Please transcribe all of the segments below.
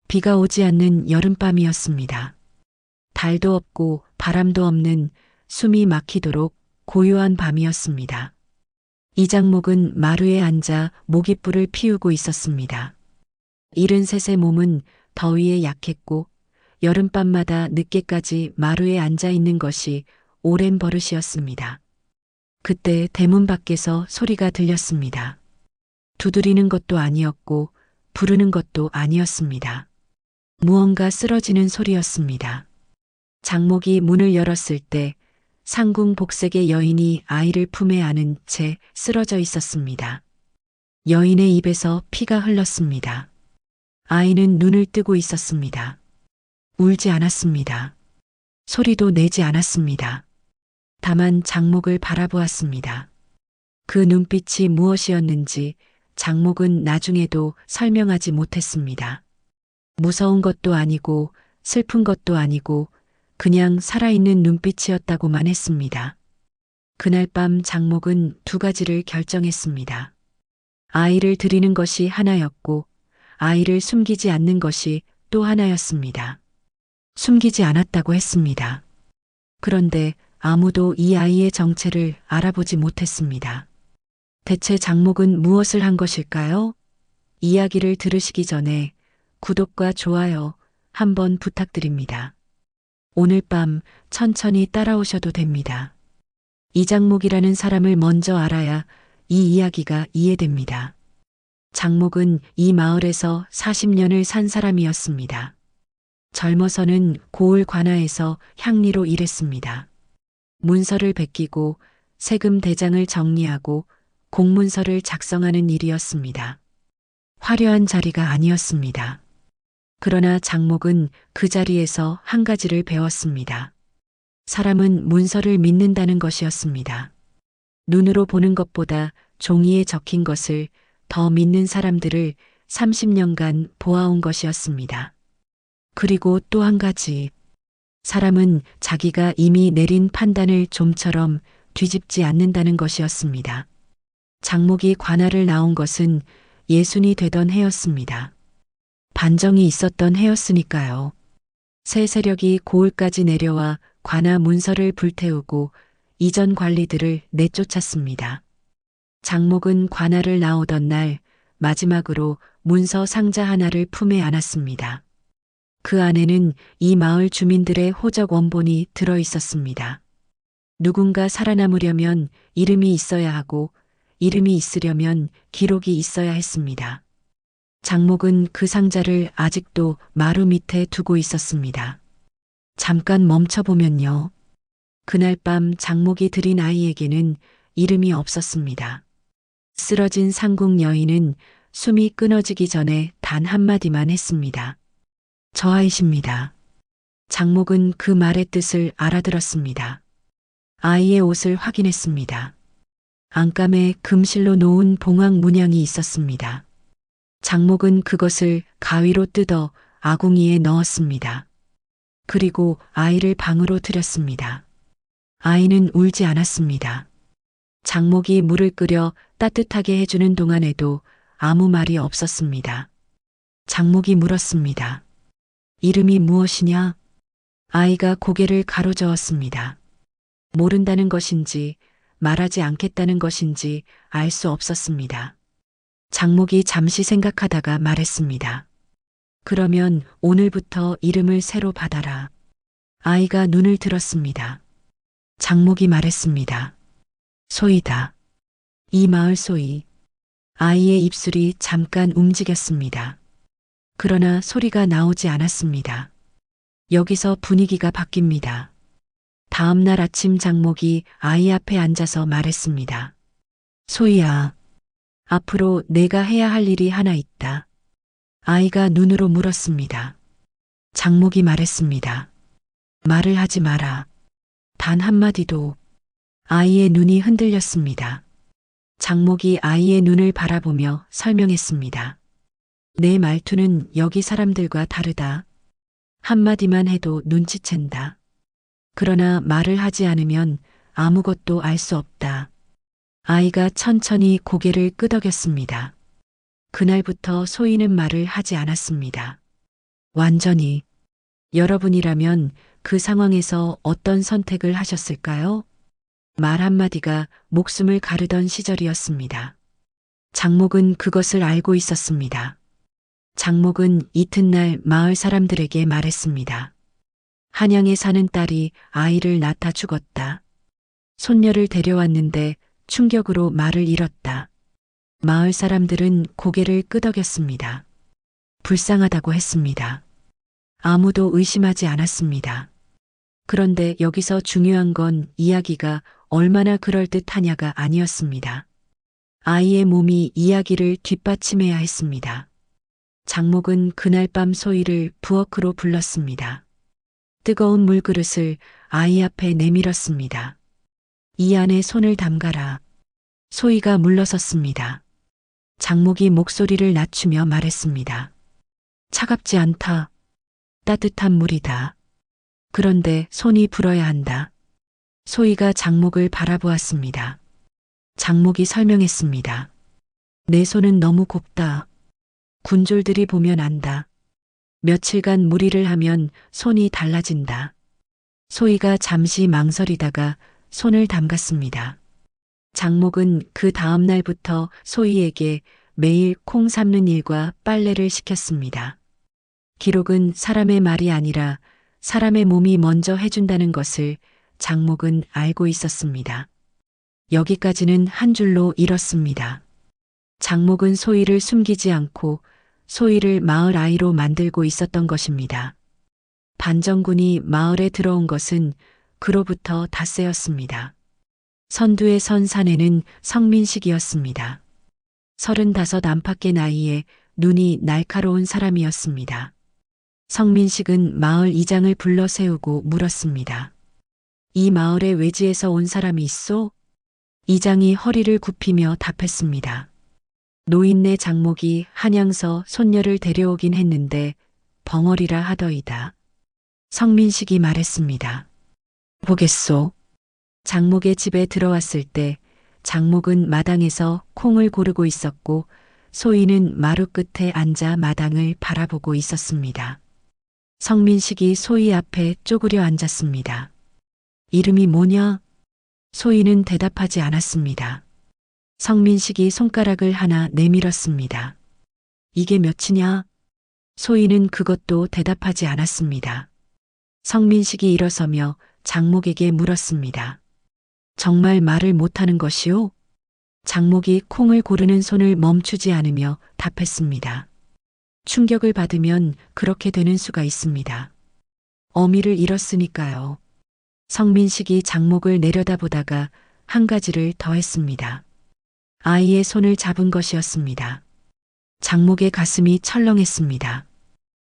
비가 오지 않는 여름밤이었습니다. 달도 없고 바람도 없는 숨이 막히도록 고요한 밤이었습니다. 이장목은 마루에 앉아 모깃불을 피우고 있었습니다. 73의 몸은 더위에 약했고 여름밤마다 늦게까지 마루에 앉아 있는 것이 오랜 버릇이었습니다. 그때 대문 밖에서 소리가 들렸습니다. 두드리는 것도 아니었고 부르는 것도 아니었습니다. 무언가 쓰러지는 소리였습니다. 장목이 문을 열었을 때 상궁 복색의 여인이 아이를 품에 안은 채 쓰러져 있었습니다. 여인의 입에서 피가 흘렀습니다. 아이는 눈을 뜨고 있었습니다. 울지 않았습니다. 소리도 내지 않았습니다. 다만 장목을 바라보았습니다. 그 눈빛이 무엇이었는지 장목은 나중에도 설명하지 못했습니다. 무서운 것도 아니고 슬픈 것도 아니고 그냥 살아있는 눈빛이었다고만 했습니다. 그날 밤 장목은 두 가지를 결정했습니다. 아이를 드리는 것이 하나였고 아이를 숨기지 않는 것이 또 하나였습니다. 숨기지 않았다고 했습니다. 그런데 아무도 이 아이의 정체를 알아보지 못했습니다. 대체 장목은 무엇을 한 것일까요? 이야기를 들으시기 전에 구독과 좋아요 한번 부탁드립니다. 오늘 밤 천천히 따라오셔도 됩니다. 이장목이라는 사람을 먼저 알아야 이 이야기가 이해됩니다. 장목은 이 마을에서 40년을 산 사람이었습니다. 젊어서는 고을 관아에서 향리로 일했습니다. 문서를 베끼고 세금 대장을 정리하고 공문서를 작성하는 일이었습니다. 화려한 자리가 아니었습니다. 그러나 장목은 그 자리에서 한 가지를 배웠습니다. 사람은 문서를 믿는다는 것이었습니다. 눈으로 보는 것보다 종이에 적힌 것을 더 믿는 사람들을 30년간 보아온 것이었습니다. 그리고 또 한 가지. 사람은 자기가 이미 내린 판단을 좀처럼 뒤집지 않는다는 것이었습니다. 장목이 관아를 나온 것은 예순이 되던 해였습니다. 반정이 있었던 해였으니까요. 새 세력이 고을까지 내려와 관아 문서를 불태우고 이전 관리들을 내쫓았습니다. 장목은 관아를 나오던 날 마지막으로 문서 상자 하나를 품에 안았습니다. 그 안에는 이 마을 주민들의 호적 원본이 들어 있었습니다. 누군가 살아남으려면 이름이 있어야 하고 이름이 있으려면 기록이 있어야 했습니다. 장목은 그 상자를 아직도 마루 밑에 두고 있었습니다. 잠깐 멈춰보면요. 그날 밤 장목이 들인 아이에게는 이름이 없었습니다. 쓰러진 상궁 여인은 숨이 끊어지기 전에 단 한마디만 했습니다. 저 아이십니다. 장목은 그 말의 뜻을 알아들었습니다. 아이의 옷을 확인했습니다. 안감에 금실로 놓은 봉황 문양이 있었습니다. 장목은 그것을 가위로 뜯어 아궁이에 넣었습니다. 그리고 아이를 방으로 들였습니다. 아이는 울지 않았습니다. 장목이 물을 끓여 따뜻하게 해주는 동안에도 아무 말이 없었습니다. 장목이 물었습니다. 이름이 무엇이냐? 아이가 고개를 가로저었습니다. 모른다는 것인지 말하지 않겠다는 것인지 알 수 없었습니다. 장목이 잠시 생각하다가 말했습니다. 그러면 오늘부터 이름을 새로 받아라. 아이가 눈을 들었습니다. 장목이 말했습니다. 소이다. 이 마을 소이. 아이의 입술이 잠깐 움직였습니다. 그러나 소리가 나오지 않았습니다. 여기서 분위기가 바뀝니다. 다음 날 아침 장목이 아이 앞에 앉아서 말했습니다. 소희야, 앞으로 내가 해야 할 일이 하나 있다. 아이가 눈으로 물었습니다. 장목이 말했습니다. 말을 하지 마라. 단 한마디도. 아이의 눈이 흔들렸습니다. 장목이 아이의 눈을 바라보며 설명했습니다. 내 말투는 여기 사람들과 다르다. 한마디만 해도 눈치챈다. 그러나 말을 하지 않으면 아무것도 알 수 없다. 아이가 천천히 고개를 끄덕였습니다. 그날부터 소희는 말을 하지 않았습니다. 완전히. 여러분이라면 그 상황에서 어떤 선택을 하셨을까요? 말 한마디가 목숨을 가르던 시절이었습니다. 장목은 그것을 알고 있었습니다. 장목은 이튿날 마을 사람들에게 말했습니다. 한양에 사는 딸이 아이를 낳다 죽었다. 손녀를 데려왔는데 충격으로 말을 잃었다. 마을 사람들은 고개를 끄덕였습니다. 불쌍하다고 했습니다. 아무도 의심하지 않았습니다. 그런데 여기서 중요한 건 이야기가 얼마나 그럴듯하냐가 아니었습니다. 아이의 몸이 이야기를 뒷받침해야 했습니다. 장목은 그날 밤 소희를 부엌으로 불렀습니다. 뜨거운 물그릇을 아이 앞에 내밀었습니다. 이 안에 손을 담가라. 소희가 물러섰습니다. 장목이 목소리를 낮추며 말했습니다. 차갑지 않다. 따뜻한 물이다. 그런데 손이 불어야 한다. 소희가 장목을 바라보았습니다. 장목이 설명했습니다. 내 손은 너무 곱다. 군졸들이 보면 안다. 며칠간 무리를 하면 손이 달라진다. 소희가 잠시 망설이다가 손을 담갔습니다. 장목은 그 다음 날부터 소희에게 매일 콩 삶는 일과 빨래를 시켰습니다. 기록은 사람의 말이 아니라 사람의 몸이 먼저 해준다는 것을 장목은 알고 있었습니다. 여기까지는 한 줄로 읽었습니다. 장목은 소희를 숨기지 않고 소희를 마을 아이로 만들고 있었던 것입니다. 반정군이 마을에 들어온 것은 그로부터 닷새였습니다. 선두에 선 사내는 성민식이었습니다. 35 안팎의 나이에 눈이 날카로운 사람이었습니다. 성민식은 마을 이장을 불러 세우고 물었습니다. 이 마을의 외지에서 온 사람이 있소? 이장이 허리를 굽히며 답했습니다. 노인네 장목이 한양서 손녀를 데려오긴 했는데 벙어리라 하더이다. 성민식이 말했습니다. 보겠소. 장목의 집에 들어왔을 때 장목은 마당에서 콩을 고르고 있었고 소희는 마루 끝에 앉아 마당을 바라보고 있었습니다. 성민식이 소희 앞에 쪼그려 앉았습니다. 이름이 뭐냐? 소희는 대답하지 않았습니다. 성민식이 손가락을 하나 내밀었습니다. 이게 몇이냐? 소희는 그것도 대답하지 않았습니다. 성민식이 일어서며 장목에게 물었습니다. 정말 말을 못하는 것이오? 장목이 콩을 고르는 손을 멈추지 않으며 답했습니다. 충격을 받으면 그렇게 되는 수가 있습니다. 어미를 잃었으니까요. 성민식이 장목을 내려다보다가 한 가지를 더했습니다. 아이의 손을 잡은 것이었습니다. 장목의 가슴이 철렁했습니다.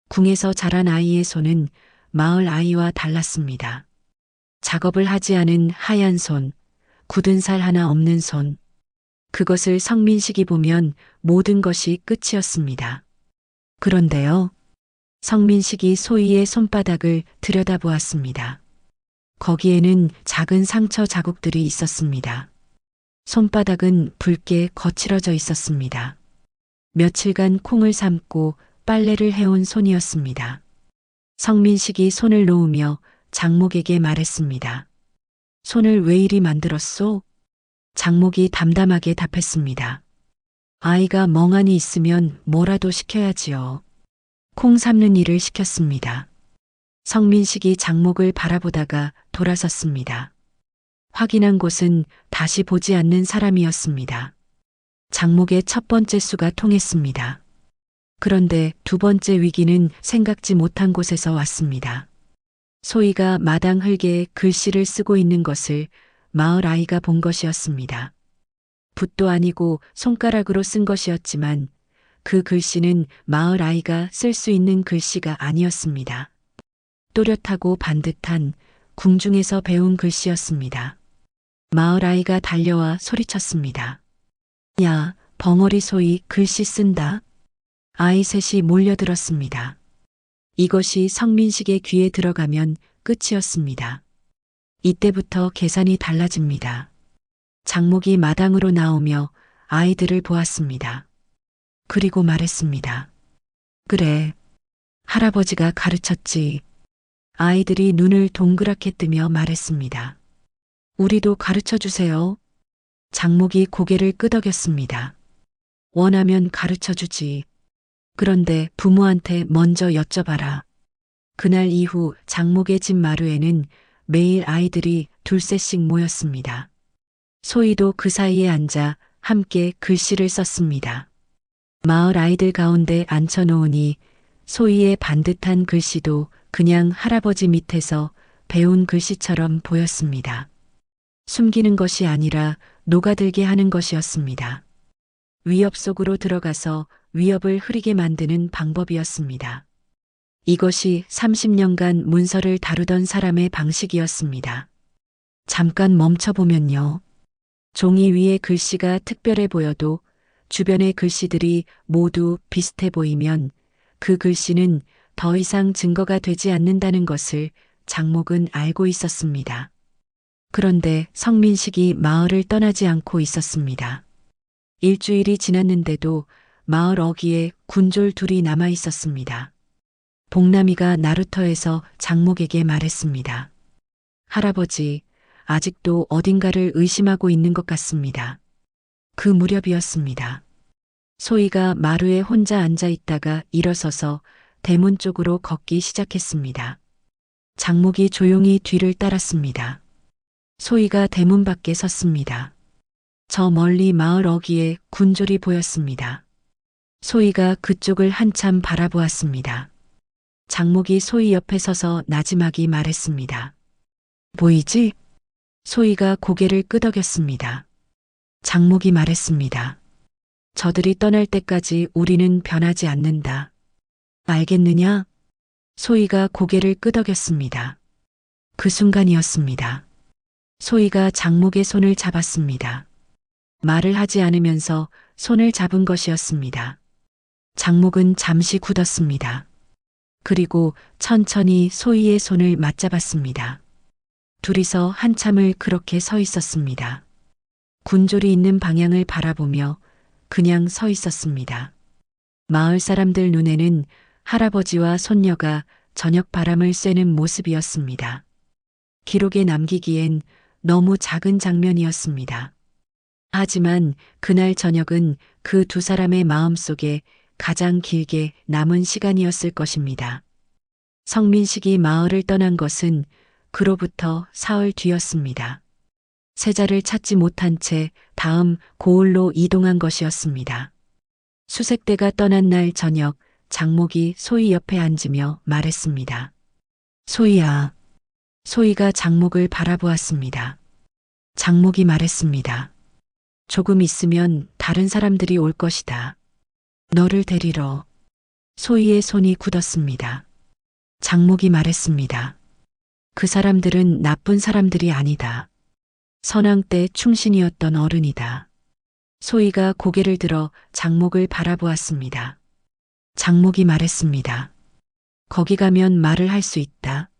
궁에서 자란 아이의 손은 마을 아이와 달랐습니다. 작업을 하지 않은 하얀 손, 굳은 살 하나 없는 손. 그것을 성민식이 보면 모든 것이 끝이었습니다. 그런데요. 성민식이 소희의 손바닥을 들여다보았습니다. 거기에는 작은 상처 자국들이 있었습니다. 손바닥은 붉게 거칠어져 있었습니다. 며칠간 콩을 삶고 빨래를 해온 손이었습니다. 성민식이 손을 놓으며 장목에게 말했습니다. 손을 왜 이리 만들었소? 장목이 담담하게 답했습니다. 아이가 멍하니 있으면 뭐라도 시켜야지요. 콩 삶는 일을 시켰습니다. 성민식이 장목을 바라보다가 돌아섰습니다. 확인한 곳은 다시 보지 않는 사람이었습니다. 장목의 첫 번째 수가 통했습니다. 그런데 두 번째 위기는 생각지 못한 곳에서 왔습니다. 소희가 마당 흙에 글씨를 쓰고 있는 것을 마을 아이가 본 것이었습니다. 붓도 아니고 손가락으로 쓴 것이었지만 그 글씨는 마을 아이가 쓸 수 있는 글씨가 아니었습니다. 또렷하고 반듯한 궁중에서 배운 글씨였습니다. 마을 아이가 달려와 소리쳤습니다. 야, 벙어리 소희 글씨 쓴다. 아이 셋이 몰려들었습니다. 이것이 성민식의 귀에 들어가면 끝이었습니다. 이때부터 계산이 달라집니다. 장목이 마당으로 나오며 아이들을 보았습니다. 그리고 말했습니다. 그래, 할아버지가 가르쳤지. 아이들이 눈을 동그랗게 뜨며 말했습니다. 우리도 가르쳐 주세요. 장목이 고개를 끄덕였습니다. 원하면 가르쳐 주지. 그런데 부모한테 먼저 여쭤봐라. 그날 이후 장목의 집 마루에는 매일 아이들이 둘셋씩 모였습니다. 소희도 그 사이에 앉아 함께 글씨를 썼습니다. 마을 아이들 가운데 앉혀놓으니 소희의 반듯한 글씨도 그냥 할아버지 밑에서 배운 글씨처럼 보였습니다. 숨기는 것이 아니라 녹아들게 하는 것이었습니다. 위협 속으로 들어가서 위협을 흐리게 만드는 방법이었습니다. 이것이 30년간 문서를 다루던 사람의 방식이었습니다. 잠깐 멈춰보면요. 종이 위에 글씨가 특별해 보여도 주변의 글씨들이 모두 비슷해 보이면 그 글씨는 더 이상 증거가 되지 않는다는 것을 장목은 알고 있었습니다. 그런데 성민식이 마을을 떠나지 않고 있었습니다. 일주일이 지났는데도 마을 어귀에 군졸 둘이 남아 있었습니다. 복남이가 나루터에서 장목에게 말했습니다. 할아버지, 아직도 어딘가를 의심하고 있는 것 같습니다. 그 무렵이었습니다. 소희가 마루에 혼자 앉아 있다가 일어서서 대문 쪽으로 걷기 시작했습니다. 장목이 조용히 뒤를 따랐습니다. 소희가 대문 밖에 섰습니다. 저 멀리 마을 어귀에 군졸이 보였습니다. 소희가 그쪽을 한참 바라보았습니다. 장목이 소희 옆에 서서 나지막이 말했습니다. 보이지? 소희가 고개를 끄덕였습니다. 장목이 말했습니다. 저들이 떠날 때까지 우리는 변하지 않는다. 알겠느냐? 소희가 고개를 끄덕였습니다. 그 순간이었습니다. 소희가 장목의 손을 잡았습니다. 말을 하지 않으면서 손을 잡은 것이었습니다. 장목은 잠시 굳었습니다. 그리고 천천히 소희의 손을 맞잡았습니다. 둘이서 한참을 그렇게 서 있었습니다. 군졸이 있는 방향을 바라보며 그냥 서 있었습니다. 마을 사람들 눈에는 할아버지와 손녀가 저녁 바람을 쐬는 모습이었습니다. 기록에 남기기엔 너무 작은 장면이었습니다. 하지만 그날 저녁은 그 두 사람의 마음속에 가장 길게 남은 시간이었을 것입니다. 성민식이 마을을 떠난 것은 그로부터 사흘 뒤였습니다. 세자를 찾지 못한 채 다음 고을로 이동한 것이었습니다. 수색대가 떠난 날 저녁 장목이 소희 옆에 앉으며 말했습니다. 소희야. 소희가 장목을 바라보았습니다. 장목이 말했습니다. 조금 있으면 다른 사람들이 올 것이다. 너를 데리러. 소희의 손이 굳었습니다. 장목이 말했습니다. 그 사람들은 나쁜 사람들이 아니다. 선왕 때 충신이었던 어른이다. 소희가 고개를 들어 장목을 바라보았습니다. 장목이 말했습니다. 거기 가면 말을 할 수 있다.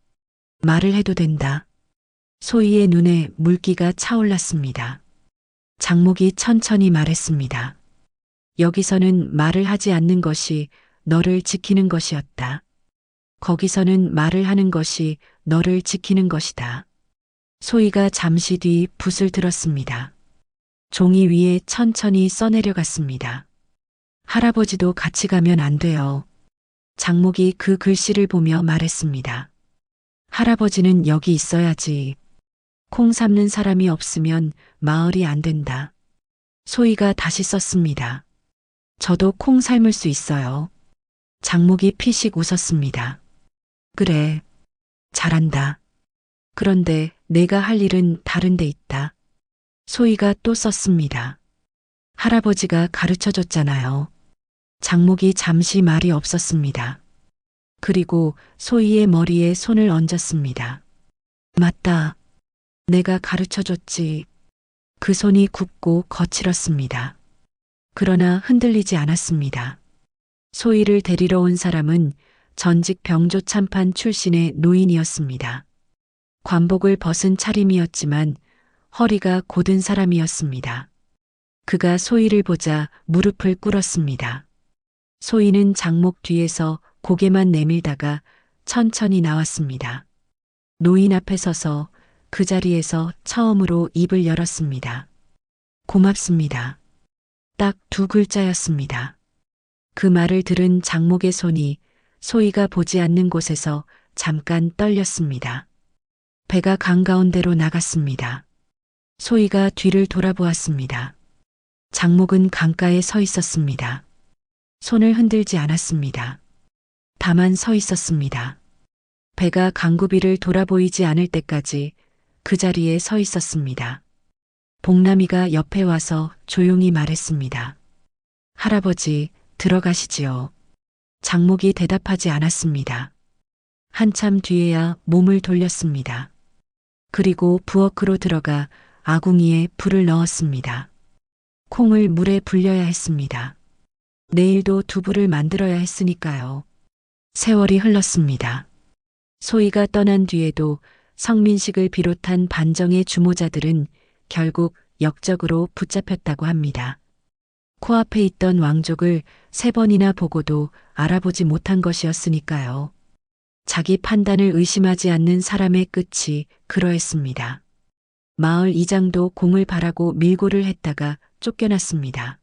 말을 해도 된다. 소희의 눈에 물기가 차올랐습니다. 장목이 천천히 말했습니다. 여기서는 말을 하지 않는 것이 너를 지키는 것이었다. 거기서는 말을 하는 것이 너를 지키는 것이다. 소희가 잠시 뒤 붓을 들었습니다. 종이 위에 천천히 써내려갔습니다. 할아버지도 같이 가면 안 돼요. 장목이 그 글씨를 보며 말했습니다. 할아버지는 여기 있어야지. 콩 삶는 사람이 없으면 마을이 안 된다. 소희가 다시 썼습니다. 저도 콩 삶을 수 있어요. 장목이 피식 웃었습니다. 그래, 잘한다. 그런데 내가 할 일은 다른 데 있다. 소희가 또 썼습니다. 할아버지가 가르쳐줬잖아요. 장목이 잠시 말이 없었습니다. 그리고 소희의 머리에 손을 얹었습니다. 맞다. 내가 가르쳐줬지. 그 손이 굽고 거칠었습니다. 그러나 흔들리지 않았습니다. 소희를 데리러 온 사람은 전직 병조 참판 출신의 노인이었습니다. 관복을 벗은 차림이었지만 허리가 곧은 사람이었습니다. 그가 소희를 보자 무릎을 꿇었습니다. 소희는 장목 뒤에서 고개만 내밀다가 천천히 나왔습니다. 노인 앞에 서서 그 자리에서 처음으로 입을 열었습니다. 고맙습니다. 딱 두 글자였습니다. 그 말을 들은 장목의 손이 소희가 보지 않는 곳에서 잠깐 떨렸습니다. 배가 강가운데로 나갔습니다. 소희가 뒤를 돌아보았습니다. 장목은 강가에 서 있었습니다. 손을 흔들지 않았습니다. 다만 서 있었습니다. 배가 강구비를 돌아보이지 않을 때까지 그 자리에 서 있었습니다. 복남이가 옆에 와서 조용히 말했습니다. 할아버지, 들어가시지요. 장목이 대답하지 않았습니다. 한참 뒤에야 몸을 돌렸습니다. 그리고 부엌으로 들어가 아궁이에 불을 넣었습니다. 콩을 물에 불려야 했습니다. 내일도 두부를 만들어야 했으니까요. 세월이 흘렀습니다. 소희가 떠난 뒤에도 성민식을 비롯한 반정의 주모자들은 결국 역적으로 붙잡혔다고 합니다. 코앞에 있던 왕족을 3번이나 보고도 알아보지 못한 것이었으니까요. 자기 판단을 의심하지 않는 사람의 끝이 그러했습니다. 마을 이장도 공을 바라고 밀고를 했다가 쫓겨났습니다.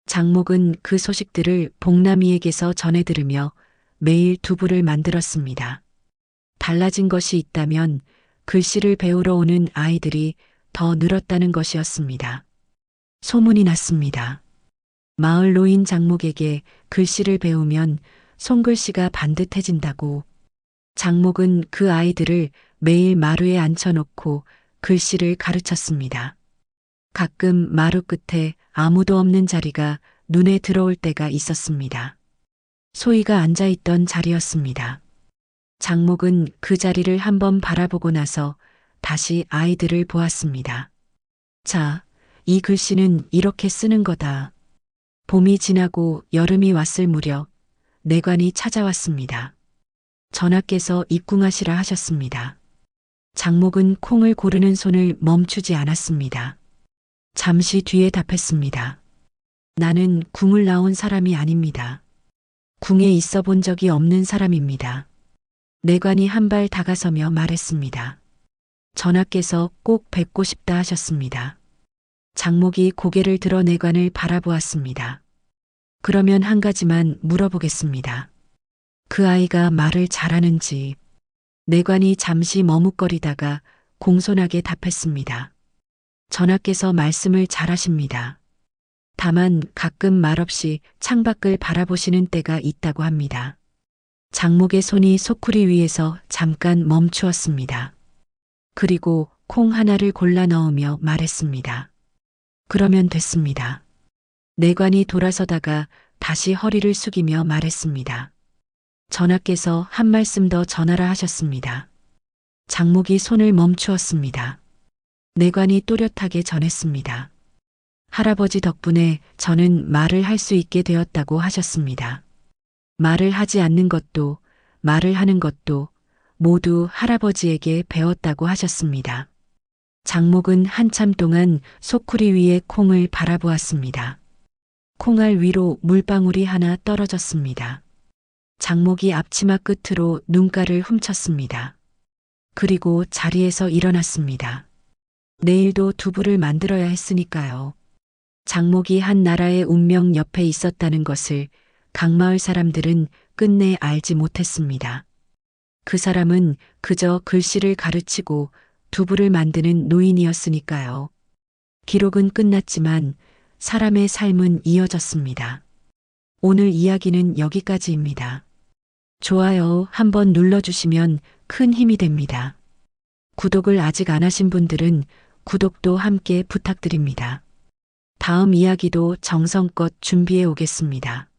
장목은 그 소식들을 복남이에게서 전해 들으며 매일 두부를 만들었습니다. 달라진 것이 있다면 글씨를 배우러 오는 아이들이 더 늘었다는 것이었습니다. 소문이 났습니다. 마을 노인 장목에게 글씨를 배우면 손글씨가 반듯해진다고. 장목은 그 아이들을 매일 마루에 앉혀놓고 글씨를 가르쳤습니다. 가끔 마루 끝에 아무도 없는 자리가 눈에 들어올 때가 있었습니다. 소희가 앉아있던 자리였습니다. 장목은 그 자리를 한번 바라보고 나서 다시 아이들을 보았습니다. 자, 이 글씨는 이렇게 쓰는 거다. 봄이 지나고 여름이 왔을 무렵 내관이 찾아왔습니다. 전하께서 입궁하시라 하셨습니다. 장목은 콩을 고르는 손을 멈추지 않았습니다. 잠시 뒤에 답했습니다. 나는 궁을 나온 사람이 아닙니다. 궁에 있어 본 적이 없는 사람입니다. 내관이 한 발 다가서며 말했습니다. 전하께서 꼭 뵙고 싶다 하셨습니다. 장목이 고개를 들어 내관을 바라보았습니다. 그러면 한 가지만 물어보겠습니다. 그 아이가 말을 잘하는지. 내관이 잠시 머뭇거리다가 공손하게 답했습니다. 전하께서 말씀을 잘하십니다. 다만 가끔 말없이 창밖을 바라보시는 때가 있다고 합니다. 장목의 손이 소쿠리 위에서 잠깐 멈추었습니다. 그리고 콩 하나를 골라 넣으며 말했습니다. 그러면 됐습니다. 내관이 돌아서다가 다시 허리를 숙이며 말했습니다. 전하께서 한 말씀 더 전하라 하셨습니다. 장목이 손을 멈추었습니다. 내관이 또렷하게 전했습니다. 할아버지 덕분에 저는 말을 할 수 있게 되었다고 하셨습니다. 말을 하지 않는 것도 말을 하는 것도 모두 할아버지에게 배웠다고 하셨습니다. 장목은 한참 동안 소쿠리 위에 콩을 바라보았습니다. 콩알 위로 물방울이 하나 떨어졌습니다. 장목이 앞치마 끝으로 눈가를 훔쳤습니다. 그리고 자리에서 일어났습니다. 내일도 두부를 만들어야 했으니까요. 장목이 한 나라의 운명 옆에 있었다는 것을 강마을 사람들은 끝내 알지 못했습니다. 그 사람은 그저 글씨를 가르치고 두부를 만드는 노인이었으니까요. 기록은 끝났지만 사람의 삶은 이어졌습니다. 오늘 이야기는 여기까지입니다. 좋아요 한번 눌러주시면 큰 힘이 됩니다. 구독을 아직 안 하신 분들은 구독도 함께 부탁드립니다. 다음 이야기도 정성껏 준비해 오겠습니다.